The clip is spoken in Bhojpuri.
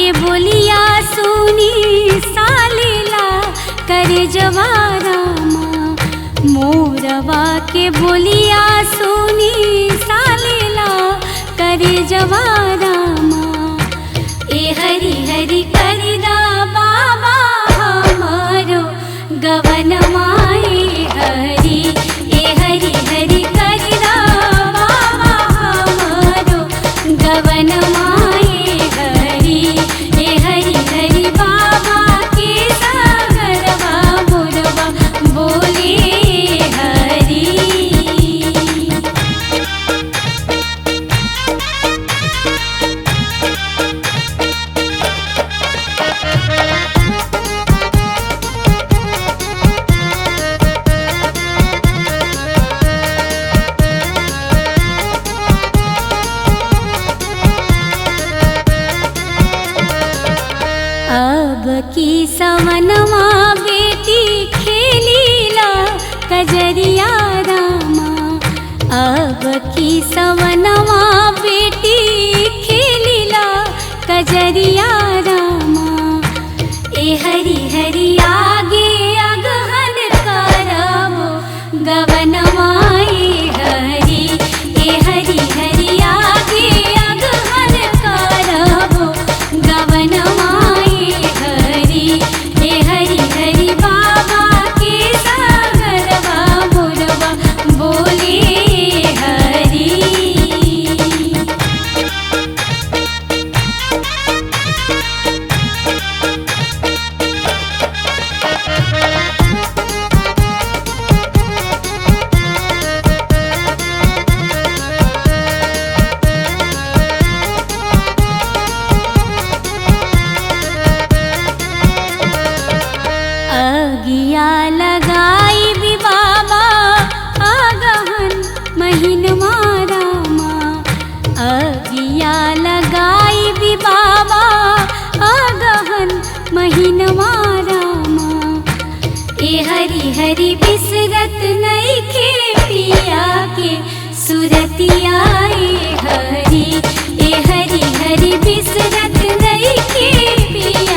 के बोलिया सुनी सालीला करे जवारामा। मोरवा के बोलिया सुनी सालीला करे जवारामा। ए हरि हरि करिदा बाबा हमारो गवनमा ए हरि। ए हरि हरि करिदा बाबा हमारो गवनमा ए हरि। ए हरि हरि बाबा के सागरवा मोरवा बोले हरि। अब की सवनवा बेटी खेलीला कजरिया रामा। अब की सवनवा बेटी खेलीला कजरिया रामा। ए हरि हरि आगे अगहन करबो गवनमा ए हरि। ए हरि हरि आगे अगहन करबो गवनमा ए हरि। ए हरि हरि बाबा के सागरवा मोरवा बोले हरि। अगिया लगाई भी बाबा आगहन महीनवा रामा। अगिया लगाई भी बाबा आगहन महीनवा रामा। ए हरि हरि बिसरत नइखे पिया के सुरतिया ए हरि। ए हरि हरि बिसरत नइखे पिया